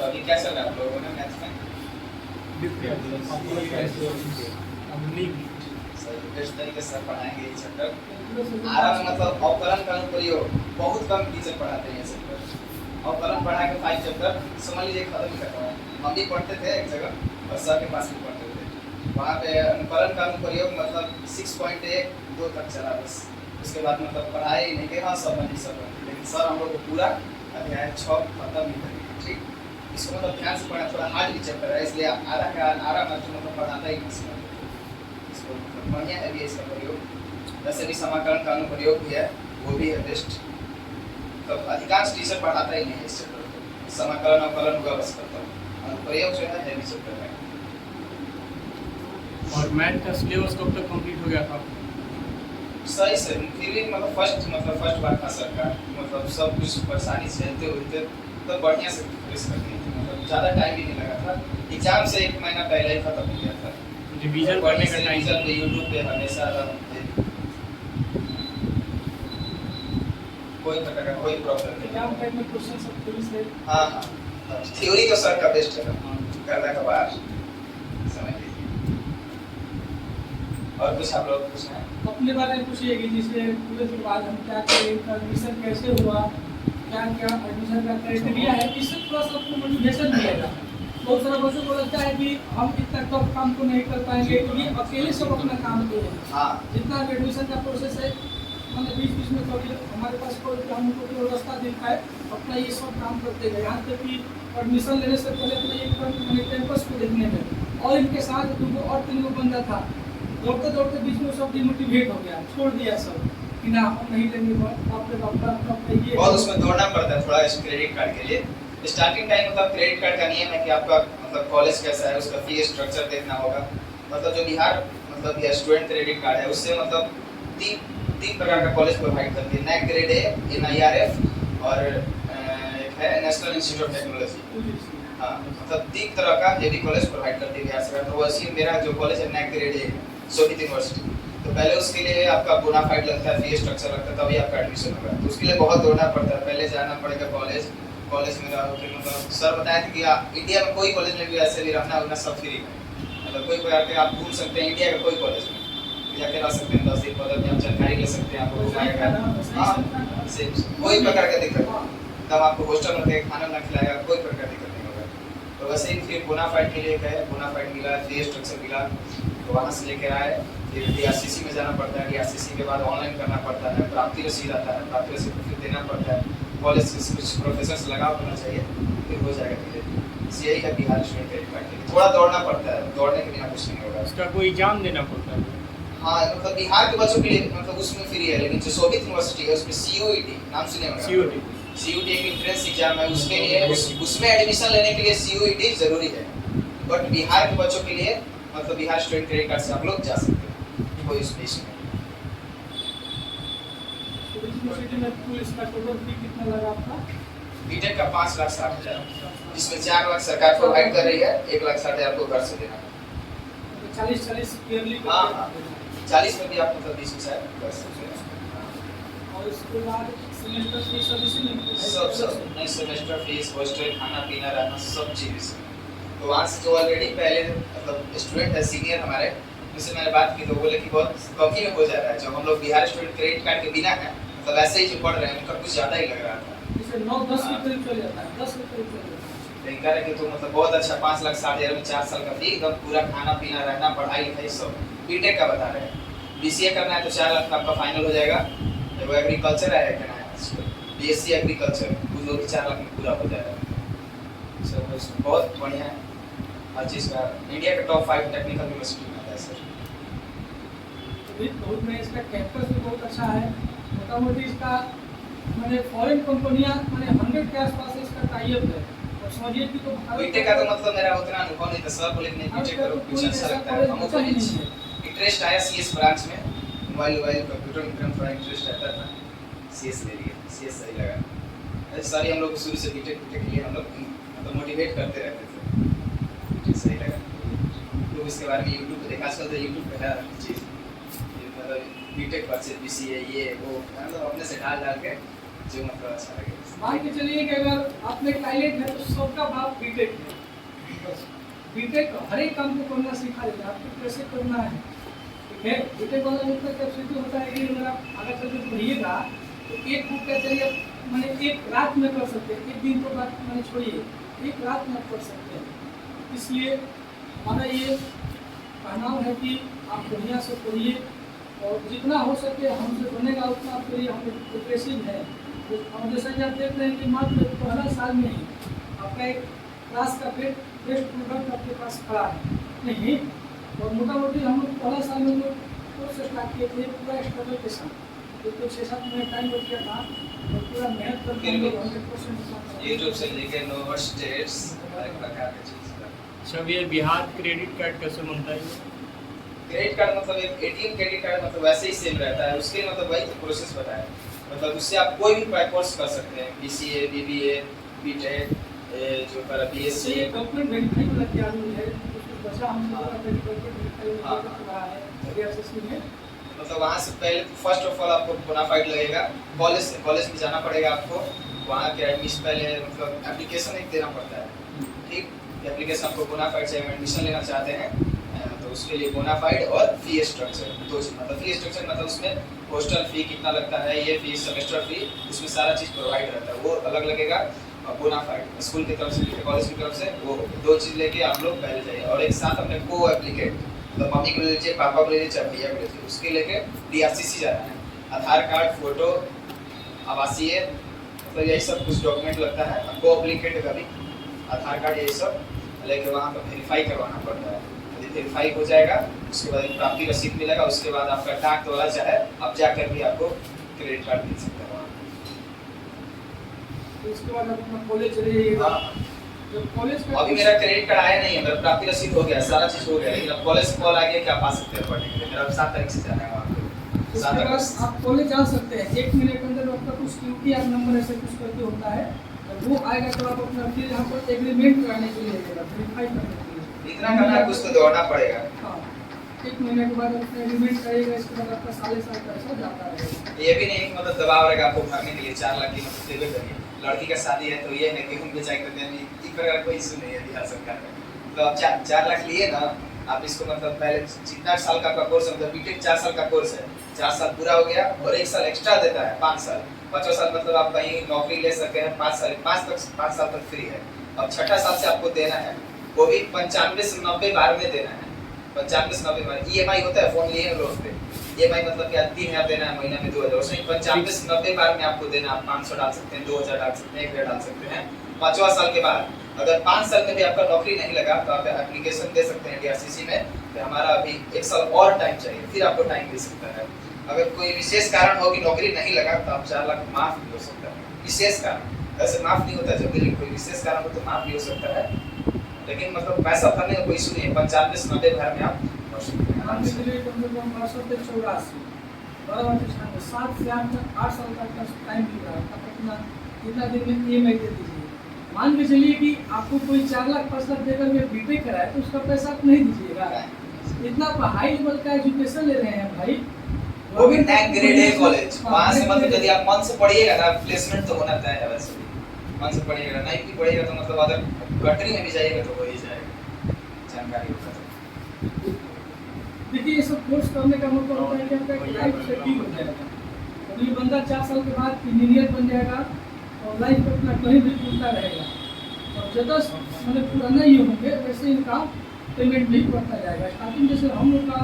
तो अभी क्या चल रहा है आप लोगों ने मैथ्स में? बेस्ट तरीके से पढ़ाएंगे ये चैप्टर। आराम मतलब अवकलन का प्रयोग बहुत कम टीचर पढ़ाते हैं ये चैप्टर। अवकलन पढ़ा के 5 चैप्टर समझ लीजिए खत्म ही करता है। हम भी पढ़ते थे एक जगह और सर के पास भी पढ़ते थे। वहाँ पे अनुकलन का प्रयोग मतलब 6.1-2 तक चला बस। उसके बाद मतलब पढ़ाई नहीं कि हाँ सब बनी सब बनी, लेकिन सर हम लोग को पूरा अध्याय 6 खत्म नहीं करेंगे। ठीक, इसको मतलब ध्यान से पढ़ना, थोड़ा हार्ड भी चैप्टर है इसलिए आराम मतलब पढ़ाता ही नहीं समझ। इसको मतलब बढ़िया है भी इसका प्रयोग। वैसे भी समाकलन का अनुप्रयोग भी है, वो भी है बेस्ट। तब अधिकांश टीचर पढ़ाता ही नहीं है इस चैप्टर को। समाकलन अवकलन होगा बस करता हूँ, अनुप्रयोग जो है भी चैप्टर है। और मैथ का सिलेबस कब तक कंप्लीट हो गया था? सही से फिर भी मतलब फर्स्ट बार था सर का, मतलब सब कुछ परेशानी झेलते हुए तो बढ़िया से प्रेस कर दी थी, मतलब ज़्यादा टाइम भी नहीं लगा था। एग्जाम से 1 महीना पहले ही खत्म हो गया था। रिवीजन करने का टाइम पे यूट्यूब पे हमेशा कोई प्रकार का कोई प्रॉब्लम नहीं। एग्जाम टाइम में क्वेश्चन सब थ्योरी से। हाँ हाँ, थ्योरी तो सर का बेस्ट है ना, करने के बाद समझ लीजिए। और कुछ आप लोग पूछना है? अपने बारे में पूछिए कि जिससे पूरे के बाद हम क्या करें, एडमिशन कैसे हुआ, क्या क्या एडमिशन का क्राइटेरिया है, इससे थोड़ा सा आपको मोटिवेशन मिलेगा। बहुत सारे बच्चों को लगता है कि हम इतना टफ काम को नहीं कर पाएंगे, ये अकेले सब अपना काम किए हैं। हाँ, जितना एडमिशन का प्रोसेस है, मैंने बीच में कभी हमारे पास कोई हमको कोई रास्ता दिखाए, अपना ये सब काम करते गए। यहाँ तक कि एडमिशन लेने से पहले अपने एक कैंपस को देखने में और इनके साथ 2 और 3 बंदा था, दौड़ते दौड़ते बीच में सब डिमोटिवेट हो गया, छोड़ दिया सब कि ना हम नहीं लेंगे। बहुत उसमें दौड़ना पड़ता है थोड़ा इस क्रेडिट कार्ड के लिए। स्टार्टिंग टाइम मतलब क्रेडिट कार्ड का नियम है कि आपका मतलब कॉलेज कैसा है, उसका फी स्ट्रक्चर देखना होगा। मतलब जो बिहार मतलब ये स्टूडेंट क्रेडिट कार्ड है, उससे मतलब तीन प्रकार का कॉलेज प्रोवाइड करती है, नैक ग्रेड ए, NIRF और एक है नेशनल इंस्टीट्यूट ऑफ टेक्नोलॉजी। हाँ, मतलब 3 तरह का ये भी कॉलेज प्रोवाइड करती है बिहार सरकार। तो वैसे मेरा जो कॉलेज है NAAC grade A Shobhit university, तो पहले उसके लिए आपका बोनाफाइड लगता है, फी स्ट्रक्चर लगता है, तभी आपका एडमिशन होगा। तो उसके लिए बहुत दौड़ना पड़ता है, पहले जाना पड़ेगा कॉलेज में रहो। फिर मतलब सर बताए थे कि इंडिया में कोई कॉलेज में भी ऐसे भी रहना होना सब फ्री है, मतलब कोई आके आप घूम सकते हैं इंडिया का कोई कॉलेज में जाके रह सकते हैं, 10 दिन 15 दिन आप जानकारी ले सकते हैं, आपको घुमाएगा। हाँ, कोई प्रकार का दिक्कत नहीं, तब आपको हॉस्टल में खाना ना खिलाएगा, कोई प्रकार की दिक्कत नहीं होगा। तो वैसे ही फिर बोनाफाइड के लिए गए, बोनाफाइड मिला, फी स्ट्रक्चर मिला, तो वहाँ से लेकर आए। फिर DRCC में जाना पड़ता है, DRCC के बाद ऑनलाइन करना पड़ता है, प्राप्ति रसीद आता है, प्राप्ति रसीद फिर देना पड़ता है, कॉलेज के कुछ प्रोफेसर से लगाव होना चाहिए, फिर हो जाएगा धीरे। यही है बिहार स्टूडेंट क्रेडिट कार्ड के लिए, थोड़ा दौड़ना पड़ता है, दौड़ने के बिना कुछ नहीं होगा। उसका कोई एग्जाम देना पड़ता है? हाँ, मतलब बिहार के बच्चों के लिए मतलब उसमें फ्री है, लेकिन जो शोभित यूनिवर्सिटी है उसमें CUET नाम सुने होंगे। CUET एक एंट्रेंस एग्जाम है, उसके लिए उसमें एडमिशन लेने के लिए CUET जरूरी है। बट बिहार के बच्चों के लिए मतलब बिहार स्टूडेंट क्रेडिट कार्ड से आप लोग जा सकते हैं, कोई स्पेस नहीं। यूनिवर्सिटी में कुल इसका टोटल फी कितना लगा आपका? बीटेक का 5,60,000, जिसमें 4 लाख सरकार प्रोवाइड कर रही है, 1,60,000 आपको घर से देना है। 40 ईयरली। हाँ, 40 में भी आप मतलब 20,000 कर सकते हैं। और इसके बाद सेमेस्टर फीस सब इसी में सब नए सेमेस्टर फीस, हॉस्टल, खाना पीना रहना सब चीज़ इसमें। तो वहाँ से जो ऑलरेडी पहले मतलब स्टूडेंट है सीनियर हमारे, उनसे मैंने बात की तो बोले कि बहुत कम ही में हो जा रहा है। जब हम लोग बिहार स्टूडेंट क्रेडिट कार्ड के बिना है मतलब ऐसे ही जो पढ़ रहे हैं उनका कुछ ज़्यादा ही लग रहा था। जैसे 9-10 के करीब चल जाता है, 10 के करीब चल जाता है। लेकिन कह रहे कि तो मतलब बहुत अच्छा 5,60,000 में 4 साल का फी, एकदम पूरा खाना पीना रहना पढ़ाई लिखाई सब। बीटेक का बता रहे हैं, BCA करना है तो 4 लाख का आपका फाइनल हो जाएगा। जब एग्रीकल्चर है क्या है BSc एग्रीकल्चर, उन लोग 4 लाख में पूरा हो जाएगा। सब बहुत बढ़िया है हर चीज़ का, इंडिया का टॉप 5 टेक्निकल यूनिवर्सिटी में आता है सर। बहुत में इसका कैंपस भी बहुत अच्छा है, मोटा मोटी इसका मैंने फॉरेन कंपनियां मैंने 100 के आसपास इसका टाई अप है। और समझिए कि तो बीटेक का तो मतलब मेरा उतना अनुभव नहीं था सर, बोले नहीं बीटेक करो कुछ अच्छा लगता है, हमको इंटरेस्ट आया CS ब्रांच में, मोबाइल कंप्यूटर में थोड़ा इंटरेस्ट रहता था, CS ले लिया, CS सही लगा। ऐसे सारी हम लोग शुरू से बीटेक के लिए हम लोग मतलब मोटिवेट करते रहते थे, बीटेक सही लगा। लोग इसके बारे में यूट्यूब पे देखा, आजकल तो यूट्यूब पे है चीज़, मतलब बीटेक परचेज BCA ये वो मतलब अपने से डाल के जो मतलब अच्छा लगे। मान के चलिए कि अगर आप में टैलेंट है तो सबका बाप बीटेक है, बस बीटेक हर एक काम को करना सिखा देता है, आपको कैसे करना है, ठीक है। बीटेक वाला मतलब कैपेसिटी होता है कि अगर आप आगे चल के पढ़िएगा तो एक बुक का चलिए मैंने एक रात में कर सकते हैं, एक दिन तो बात मैंने छोड़िए, एक रात में आप कर सकते हैं। इसलिए हमारा ये कहना है कि आप बढ़िया से पढ़िए और जितना हो सके हमसे बनेगा उतना आपके लिए हम प्रिपरेशन है। और जैसा कि आप देख रहे हैं कि मात्र पहला साल में ही आपका एक क्लास का बेस्ट प्रोडक्ट आपके पास खड़ा है नहीं। और मोटा मोटी हम लोग पहला साल में लोग कोर्स स्टार्ट किए थे पूरा स्ट्रगल के साथ, तो 6-7 महीने टाइम लग गया था और पूरा मेहनत करके हम लोग 100% यूट्यूब से लेके नोट्स टेट्स हर एक प्रकार की चीज़ का। अच्छा भैया, बिहार क्रेडिट कार्ड कैसे बनता है? क्रेडिट कार्ड मतलब एक एटीएम क्रेडिट कार्ड मतलब वैसे ही सेम रहता है, उसके मतलब वही तो प्रोसेस बताया, मतलब उससे आप कोई भी कोर्स कर सकते हैं, बीसीए, बीबीए, बीटेक, जो पर बीएससी। ये डॉक्यूमेंट वेरीफाई वाला क्या रूल है, कुछ बचा हम लोगों का डॉक्यूमेंट वेरीफाई रहा है एसएससी में। मतलब वहाँ से पहले फर्स्ट ऑफ ऑल आपको बोनाफाइड लगेगा, कॉलेज में जाना पड़ेगा आपको, वहाँ के एडमिशन पहले मतलब एप्लीकेशन एक देना पड़ता है, ठीक। एप्लीकेशन आपको बोनाफाइड से एडमिशन लेना चाहते हैं तो उसके लिए बोनाफाइड और फी स्ट्रक्चर दो चीज, मतलब फी स्ट्रक्चर मतलब उसमें हॉस्टल फी कितना लगता है, ये फी, सेमेस्टर फी, इसमें सारा चीज़ प्रोवाइड रहता है, वो अलग लगेगा। और बोनाफाइड स्कूल की तरफ से, कॉलेज की तरफ से, वो दो चीज़ लेके आप लोग पहले जाइए। और एक साथ अपने को एप्लीकेट, तो मम्मी को ले लीजिए, पापा को ले लीजिए, चाहे भैया को ले लीजिए, उसके लेके डीआरसीसी जाना है, आधार कार्ड, फोटो, आवासीय, मतलब यही सब कुछ डॉक्यूमेंट लगता है। को एप्लीकेट का भी आधार कार्ड, यही सब लेके वहाँ पर वेरीफाई करवाना पड़ता है। यदि वेरीफाई हो जाएगा उसके बाद प्राप्ति रसीद मिलेगा, उसके बाद आपका डाक द्वारा चाहे अब जाकर भी आपको क्रेडिट कार्ड मिल सकता है वहाँ। तो इसके बाद आप अपना कॉलेज चले जाइएगा। जब कॉलेज का अभी मेरा क्रेडिट कार्ड आया नहीं है, मेरा प्राप्ति रसीद हो गया, सारा चीज़ हो गया, लेकिन अब कॉलेज से कॉल आ गया कि आप आ सकते हैं पढ़ने के लिए। मेरा 7 तारीख से जाना है वहाँ पे। उसके बाद आप कॉलेज जा सकते हैं, 1 महीने के अंदर आपका कुछ QTR नंबर ऐसे कुछ करके होता है, वो आएगा तो आप अपना फिर यहाँ पर एग्रीमेंट कराने के लिए आएगा, वेरीफाई करने के लिए। इतना करना है, कुछ तो दौड़ना पड़ेगा। हाँ, 1 महीने के बाद अपना एग्रीमेंट करेगा, इसके बाद आपका साल पैसा जाता रहेगा। ये भी नहीं कि मतलब दबाव रहेगा आपको भरने के लिए 4 लाख की मतलब देवे करिए। लड़की का शादी है तो ये है कि हम बेचाई करते हैं, इस प्रकार कोई इशू नहीं है बिहार सरकार में। तो आप 4 लाख लिए ना, आप इसको मतलब पहले जितना साल का आपका कोर्स है, मतलब बीटेक 4 साल का कोर्स है, 4 साल पूरा हो गया और 1 साल एक्स्ट्रा देता है, 5 साल, 5वां साल मतलब आप कहीं नौकरी ले सकते हैं, 5 साल तक फ्री है। अब 6ठा साल से आपको देना है, वो भी 95 से 90 बार में देना है, 95 से 90 बार। EMI होता है, फोन लिए लोन पे, EMI मतलब क्या 3000 देना है महीना में 2000, उसमें 95 से 90 बार में आपको देना। आप 500 डाल सकते हैं, 2000 डाल सकते हैं, 1000 डाल सकते हैं। 5वां साल के बाद अगर 5 साल में भी आपका नौकरी नहीं लगा तो आप एप्लीकेशन दे सकते हैं DRCC में कि हमारा अभी 1 साल और टाइम चाहिए, फिर आपको टाइम मिल सकता है। अगर कोई विशेष कारण हो कि नौकरी नहीं लगा तो आप 4 लाख माफ भी हो सकता है, विशेष कारण। ऐसे माफ नहीं होता, जब भी कोई विशेष कारण हो तो माफ भी हो सकता है, लेकिन मतलब पैसा भरने का कोई इशू नहीं है। 95 से 90 बार में आप भर सकते हैं आराम से। 84 7 से 8 साल तक का टाइम मिल रहा है, तब अपना कितना दिन में EMI दे दीजिए। मान के चलिए कि आपको कोई 4 लाख 5 लाख देकर में बीटेक कराए तो उसका पैसा आप नहीं दीजिएगा। इतना हाई लेवल का एजुकेशन ले रहे हैं भाई, वो भी नैक ग्रेड है कॉलेज, वहाँ से मतलब यदि आप मन से पढ़िएगा ना, प्लेसमेंट तो होना तय है। वैसे भी मन से पढ़िएगा, नहीं भी पढ़िएगा तो मतलब अदर कंट्री में भी जाइएगा तो हो ही जाएगा, जानकारी होगा तो। देखिए ये सब कोर्स करने का मतलब होता है कि आपका एक लाइफ सेटिंग हो जाएगा। अभी बंदा 4 साल के बाद इंजीनियर बन जाएगा और लाइफ में अपना कहीं भी घूमता रहेगा, और ज़्यादा मतलब पुराना ही होंगे वैसे इनका पेमेंट भी बढ़ता जाएगा। स्टार्टिंग जैसे हम लोग का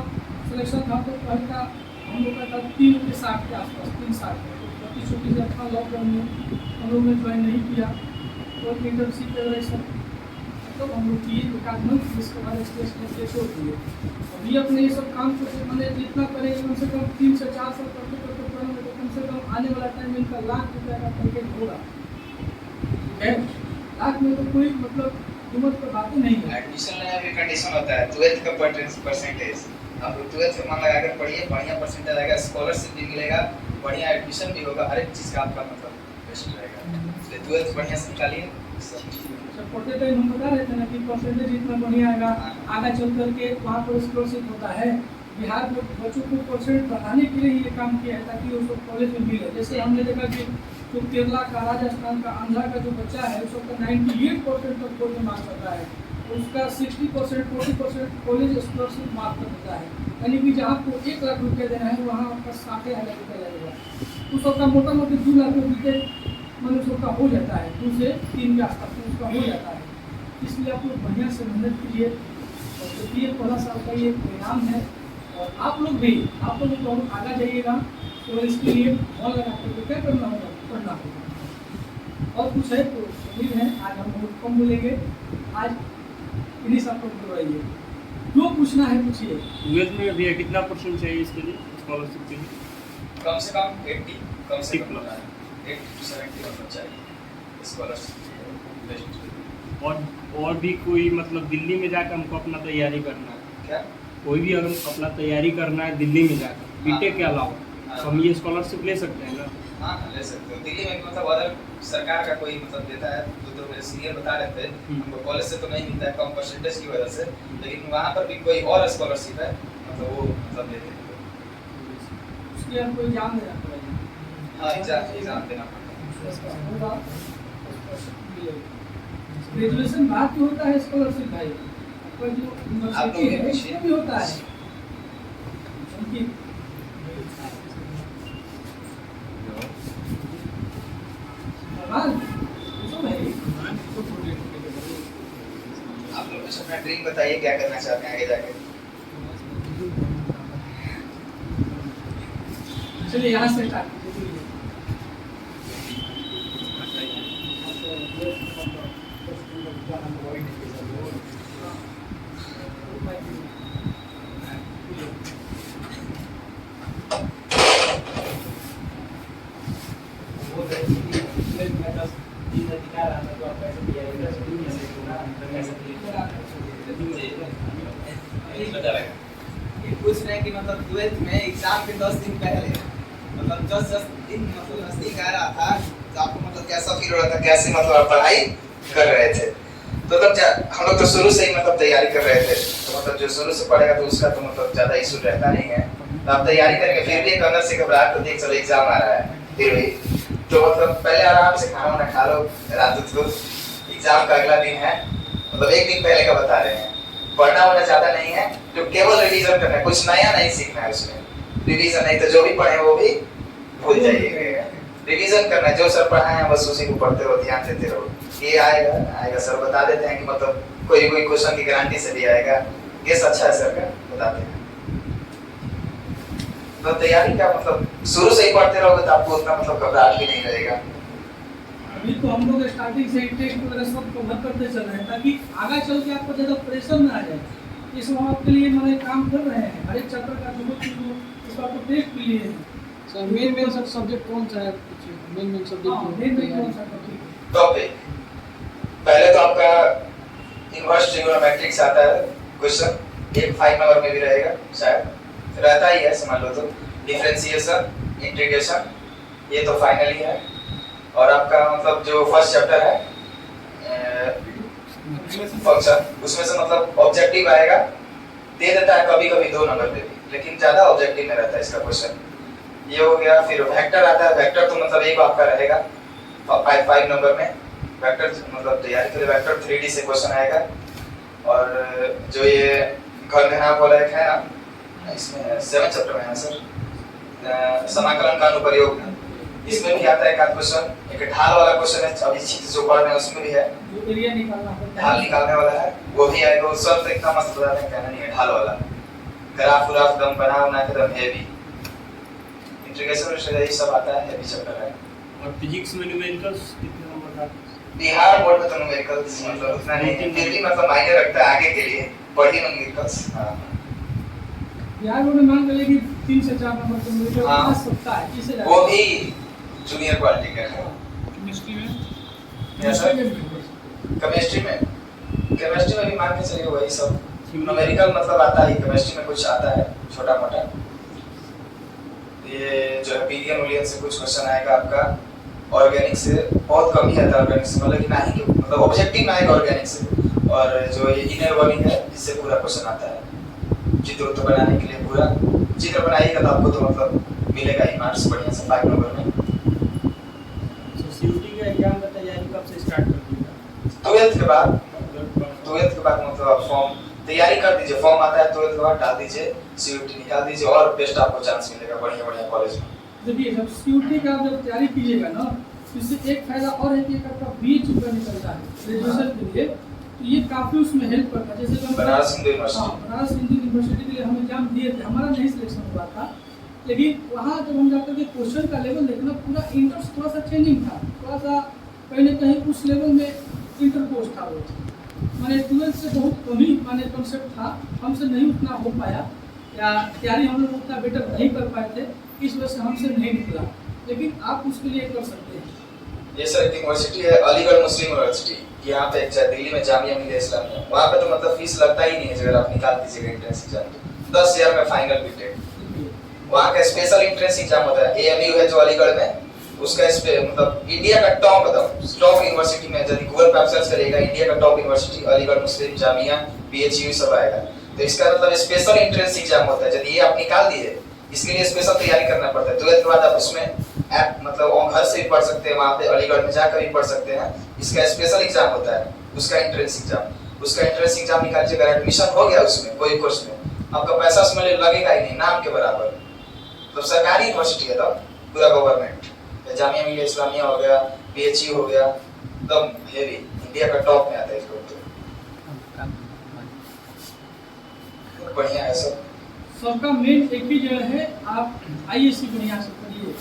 सिलेक्शन था तो पहले का हम लोग का था 360 के आसपास, 360 छोटी छोटी से अपना लॉकडाउन में हम लोग ने ज्वाइन नहीं किया, तो इंटर्नशिप वगैरह सब मतलब हम लोग किए एक आध मंथ, जिसके बाद स्टेज छोड़ दिए। अभी अपने ये सब काम को मैंने जितना करेंगे कम से कम 3 से 4 साल करते करते करेंगे तो कम से कम आने वाला टाइम में इनका लाख रुपये का पैकेज होगा। लाख में तो कोई मतलब कीमत पर बात ही नहीं है। एडमिशन लेने में कंडीशन होता है 12th का परसेंटेज। आप 12th में मन लगा कर पढ़िए, बढ़िया परसेंटेज आएगा, स्कॉलरशिप भी मिलेगा, बढ़िया एडमिशन भी होगा, हर एक चीज़ का आपका मतलब बेस्ट रहेगा। इसलिए 12th बढ़िया से निकालिए। पढ़ते टाइम हम बता रहे थे ना कि परसेंटेज इतना बढ़िया आएगा, आगे चल करके वहाँ पर स्कॉलरशिप होता है। बिहार में बच्चों को परसेंट बढ़ाने के लिए ये काम किया है ताकि उसको कॉलेज में मिले। जैसे हमने देखा कि तो केरला का, राजस्थान का, आंध्रा का जो बच्चा है उस सबका 98% तक बोर्ड में मार्क्स आता है, उसका 60% 40% कॉलेज स्कॉलरशिप माफ कर देता है। यानी कि जहाँ आपको 1 लाख रुपया देना है वहाँ आपका 60,000 रुपया लगेगा। उस सबका मोटा मोटी 2 लाख रुपये मतलब उसका हो जाता है, 2 से 3 के आसपास में उसका हो जाता है। इसलिए आप लोग बढ़िया से मेहनत कीजिए और क्योंकि ये 15 साल का ये परिणाम है और आप लोग बहुत आगे जाइएगा। तो इसके लिए मन लगा करके क्या करना होगा, पढ़ना होगा। और कुछ है तो उम्मीद है आज हम बहुत कम बोलेंगे, आज इन्हीं सब को बुलवाइए, जो पूछना है पूछिए। ट्वेल्थ में भी कितना परसेंट चाहिए इसके लिए, स्कॉलरशिप के लिए? कम से कम 80, कम से कम 80 80 to 70 मतलब चाहिए स्कॉलरशिप। और भी कोई मतलब दिल्ली में जाकर हमको अपना तैयारी करना है क्या? कोई भी अगर अपना तैयारी करना है दिल्ली में जाकर बीटेक के अलावा, तो हम ये स्कॉलरशिप ले सकते हैं ना? हाँ ले सकते हो। दिल्ली में मतलब अदर सरकार का कोई मतलब देता है, तो मेरे सीनियर बता रहे थे, हमको कॉलेज से तो नहीं मिलता है कम परसेंटेज की वजह से, लेकिन वहाँ पर भी कोई और स्कॉलरशिप है, मतलब वो मतलब लेते हैं। उसके हमको एग्जाम देना पड़ेगा। हाँ एग्जाम देना पड़ता है। ग्रेजुएशन बाद में होता है स्कॉलरशिप भाई, आपका जो यूनिवर्सिटी है इसमें भी होता है। उनकी आप लोग कुछ अपना ड्रीम बताइए, क्या करना चाहते हैं आगे जाके? चलिए यहाँ से स्टार्ट कीजिए। पूछ रहे हैं कि मतलब 12th में एग्जाम के 10 दिन पहले मतलब 10 दिन मतलब नजदीक आ रहा था, तो आपको मतलब कैसा फील हो रहा था, कैसे मतलब आप पढ़ाई कर रहे थे? तो तब हम लोग तो शुरू से ही मतलब तैयारी कर रहे थे, तो मतलब जो शुरू से पढ़ेगा तो उसका तो मतलब ज्यादा इशू रहता नहीं है। तो आप तैयारी करेंगे फिर भी एक अंदर से घबराहट तो देख, चलो एग्जाम आ रहा है फिर भी, तो मतलब पहले आराम से खाना वाना खा लो, रात को एग्जाम का अगला दिन है, मतलब एक दिन पहले का बता रहे हैं। पढ़ना होना ज्यादा नहीं है, जो केवल रिवीजन करना है, कुछ नया नहीं सीखना है उसमें। रिवीजन नहीं तो जो भी पढ़े वो भी भूल जाइएगा। रिवीजन करना है, जो सर पढ़ाए हैं बस उसी को पढ़ते रहो, ध्यान देते रहो। ये आएगा सर बता देते हैं कि मतलब कोई क्वेश्चन की गारंटी से भी आएगा, गेस अच्छा है सर का बताते हैं। तो तैयारी का मतलब शुरू से ही पढ़ते रहोगे तो आपको उतना मतलब घबराहट भी नहीं रहेगा। अभी तो हम लोग स्टार्टिंग से टेस्ट वगैरह सब कवर करते चल रहे हैं ताकि आगे चल के आपको ज़्यादा प्रेशर ना आ जाए। इसमें आपके लिए हमारे काम कर रहे हैं, हर एक चैप्टर का जो इसको आपको टेस्ट के लिए सर मेन सब्जेक्ट कौन सा है? मेन सब्जेक्ट टॉपिक पहले तो आपका इनवर्स ट्रिगोनोमेट्रिक्स आता है क्वेश्चन, एक 5 नंबर में भी रहेगा शायद, रहता ही है समझ लो। तो डिफरेंशिएशन, इंटीग्रेशन, ये तो फाइनली है। और आपका मतलब जो फर्स्ट चैप्टर है फंक्शन, उसमें से मतलब ऑब्जेक्टिव आएगा, दे देता है कभी कभी 2 नंबर पे भी, लेकिन ज्यादा ऑब्जेक्टिव में रहता है इसका क्वेश्चन। ये हो गया। फिर वेक्टर आता है, वेक्टर तो मतलब एक आपका रहेगा 5 नंबर में। वेक्टर मतलब तैयारी के लिए वेक्टर 3D से क्वेश्चन आएगा। और जो ये घर में नाम वाला एक है ना, इसमें 7 चैप्टर में है सर, समाकलन का अनुप्रयोग, इसमें भी आता है एक क्वेश्चन। एक ढाल वाला क्वेश्चन है, अभी जो पढ़ रहे हैं उसमें भी है, जो एरिया निकालना है, ढाल निकालने वाला है, वो भी आएगा। वो सब तो इतना मस्त बताते हैं, कहना नहीं है। ढाल वाला ग्राफ उराफ दम बना के दम हेवी, इंटीग्रेशन ये सब आता है, हेवी चैप्टर है। और फिजिक्स में न्यूमेरिकल्स कितने नंबर का? बिहार बोर्ड में तो न्यूमेरिकल्स मतलब उतना नहीं है, फिर भी मतलब मायने रखता है आगे के लिए, पढ़ी न्यूमेरिकल्स। हां बिहार बोर्ड में मान के लिए कि 3 से 4 नंबर तो मेरे हाँ। पास सकता है, किसे जाए वो भी जूनियर क्वालिटी का है। केमिस्ट्री में केमिस्ट्री में भी मान के चलिए वही सब न्यूमेरिकल मतलब आता है। केमिस्ट्री में कुछ आता है छोटा मोटा, ये जो है पीरियड मूल्य से कुछ क्वेश्चन आएगा आपका। ऑर्गेनिक से बहुत कम ही आता है, ऑर्गेनिक से मतलब कि नहीं कि मतलब ऑब्जेक्टिव में आएगा ऑर्गेनिक से। और जो ये इनऑर्गेनिक है इससे पूरा क्वेश्चन आता है। चित्र तो बनाने के लिए पूरा चित्र बनाइएगा तो आपको तो मतलब मिलेगा ही मार्क्स बढ़िया से 5 नंबर में। सीयूटी के एग्जाम का तैयारी कब से स्टार्ट कर दिएगा? 12th के बाद मतलब आप फॉर्म तैयारी कर दीजिए, फॉर्म आता है 12th के बाद डाल दीजिए, सीयूटी निकाल दीजिए और बेस्ट आपको चांस मिलेगा बढ़िया बढ़िया कॉलेज में। देखिए जब सीयूटी का जब तैयारी कीजिएगा ना, इससे एक फायदा और है कि एक आपका बीच ऊपर निकलता है ग्रेजुएशन के लिए, तो ये काफ़ी उसमें हेल्प करता है। जैसे कि बनारस हिंदू यूनिवर्सिटी, हाँ, बनारस हिंदू यूनिवर्सिटी के लिए हम एग्जाम दिए थे, हमारा नहीं सिलेक्शन हुआ था, लेकिन वहाँ जब हम जाकर के क्वेश्चन का लेवल देखना, पूरा इंटर थोड़ा सा चेंजिंग था, थोड़ा सा कहीं ना कहीं उस लेवल में इंटर कोर्स था वो, माने 12th से बहुत कम ही माने कॉन्सेप्ट था, हमसे नहीं उतना हो पाया या तैयारी हम लोग उतना बेटर नहीं कर पाए थे, इस वजह से हमसे नहीं निकला, लेकिन आप उसके लिए कर सकते हैं। ये सर एक यूनिवर्सिटी है अलीगढ़ मुस्लिम यूनिवर्सिटी, यहाँ पे एक दिल्ली में जामिया मिलिया इस्लामिया, वहाँ पे तो मतलब फीस लगता ही नहीं है अगर आप निकाल दीजिएगा एंट्रेंस एग्जाम, 10,000 में फाइनल बीटेक। वहाँ का स्पेशल एंट्रेंस एग्जाम होता है, AMU है जो अलीगढ़ में, उसका मतलब इंडिया का टॉप यूनिवर्सिटी में यदि गूगल पे आप सर्च करिएगा इंडिया का टॉप यूनिवर्सिटी अलीगढ़ मुस्लिम जामिया BHU सब आएगा। तो इसका मतलब स्पेशल एंट्रेंस एग्जाम होता है, यदि ये आप निकाल दिए इसके लिए स्पेशल तैयारी करना पड़ता है। 12th के बाद आप उसमें मतलब घर से भी पढ़ सकते हैं, वहाँ पे अलीगढ़ में जाकर भी पढ़ सकते हैं। इसका स्पेशल एग्जाम होता है, उसका एंट्रेंस एग्जाम निकालिए, अगर एडमिशन हो गया उसमें कोई कोर्स में, आपका पैसा उसमें लगेगा ही नहीं, नाम के बराबर। तो सरकारी यूनिवर्सिटी है तब पूरा गवर्नमेंट, जामिया मिलिया इस्लामिया हो गया, BHU हो गया, एकदम हेवी इंडिया का टॉप में आता है इसको, तो बढ़िया है सब। सबका मेन एक ही जगह है, आप ISC बढ़िया से पढ़िए,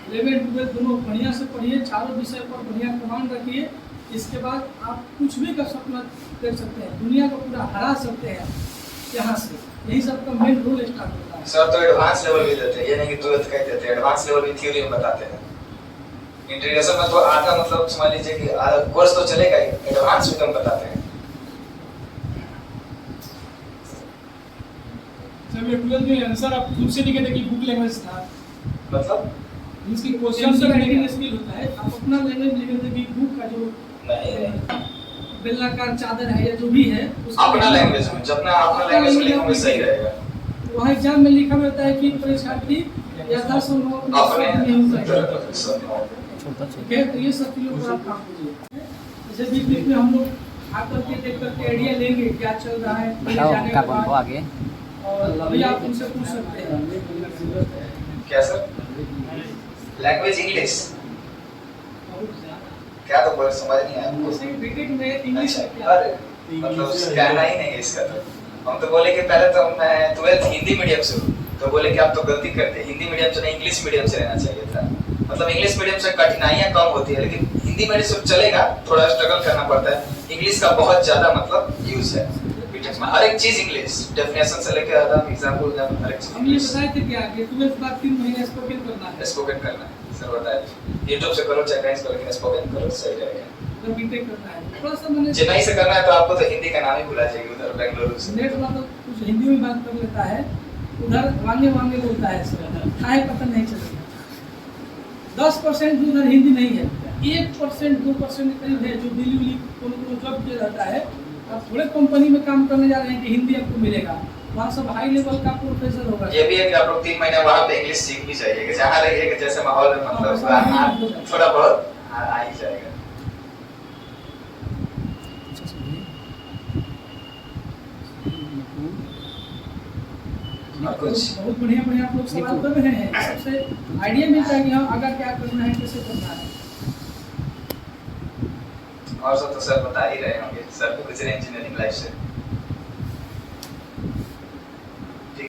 11 12 दोनों बढ़िया से पढ़िए, चारों विषय पर बढ़िया कमांड रखिए, इसके बाद आप कुछ भी का सपना देख सकते हैं, दुनिया को पूरा हरा सकते हैं यहाँ से, यही सबका मेन रोल स्टार्ट होता है। सर तो एडवांस लेवल भी देते हैं, ये नहीं कि 12th का ही देते हैं, एडवांस लेवल भी थ्योरी में बताते हैं। इंटीग्रेशन में तो आधा मतलब समझ लीजिए कि कोर्स तो चलेगा ही, एडवांस भी कम बताते हैं। जब ये 12th में आंसर आप खुद से लिखे थे कि बुक लैंग्वेज था, मतलब इसकी क्वेश्चन क्वेश्चन राइटिंग स्किल होता है, आप अपना लैंग्वेज लिखे थे कि बुक का जो नहीं बेलनाकार चादर है या जो भी है अपना लैंग्वेज में, जब ना अपना लैंग्वेज में लिखोगे सही रहेगा। वहाँ एग्जाम में लिखा रहता है कि परीक्षार्थी यथासंभव अपने ठीक है, तो ये सब चीजों पर आप काम कीजिए। जैसे बीच बीच में हम लोग आकर के देख करके आइडिया लेंगे क्या चल रहा है जाने के बाद, आगे और अभी आप उनसे पूछ सकते हैं। क्या सर? लैंग्वेज इंग्लिश क्या, तो बोल समझ नहीं आया आपको? जैसे बीटेक में इंग्लिश अरे मतलब कहना ही नहीं है इसका, तो हम तो बोले कि पहले तो मैं 12th हिंदी मीडियम से हूँ, तो बोले कि आप तो गलती करते हैं, हिंदी मीडियम से नहीं इंग्लिश मीडियम से रहना चाहिए था। मतलब इंग्लिश मीडियम से कठिनाइयाँ कम होती है, लेकिन हिंदी मीडियम से चलेगा, थोड़ा स्ट्रगल करना पड़ता है। इंग्लिश का बहुत ज्यादा मतलब यूज है बीटेक में, हर एक चीज इंग्लिश, डेफिनेशन से लेकर एग्जाम्पल हर एक चीज हम ये बताए थे क्या कि 12th बाद 3 महीने स्पोकन करना है, स्पोकन करना है सर बताया। YouTube से करो चाहे कहीं से करो, लेकिन स्पोकन करो सही रहेगा। जब बीटेक करना है थोड़ा सा मैंने चेन्नई से करना है तो आपको तो हिंदी का नाम ही भुला जाएगी, उधर बेंगलुरु से। नेट वाला तो कुछ हिंदी में बात कर लेता है, उधर वांगे वांगे बोलता है, खाए पता नहीं चलेगा। 10% भी उधर हिंदी नहीं है, 1% 2% के करीब है जो दिल्ली कोनो जॉब पे रहता है। आप थोड़े कंपनी में काम करने जा रहे हैं कि हिंदी आपको मिलेगा, वहाँ सब हाई लेवल का प्रोफेसर होगा। ये भी है कि आप लोग 3 महीने वहाँ पे इंग्लिश सीख भी जाइए, कि जहाँ रहिएगा जैसे माहौल में मतलब थोड़ा बहुत आ ही जाएगा। और कुछ बहुत बढ़िया बढ़िया आप लोग सवाल कर रहे हैं, सबसे आइडिया मिलता है कि हाँ आगे क्या करना है, कैसे करना है। और सब तो सर बता ही रहे होंगे, सर भी गुजरे इंजीनियरिंग लाइफ से।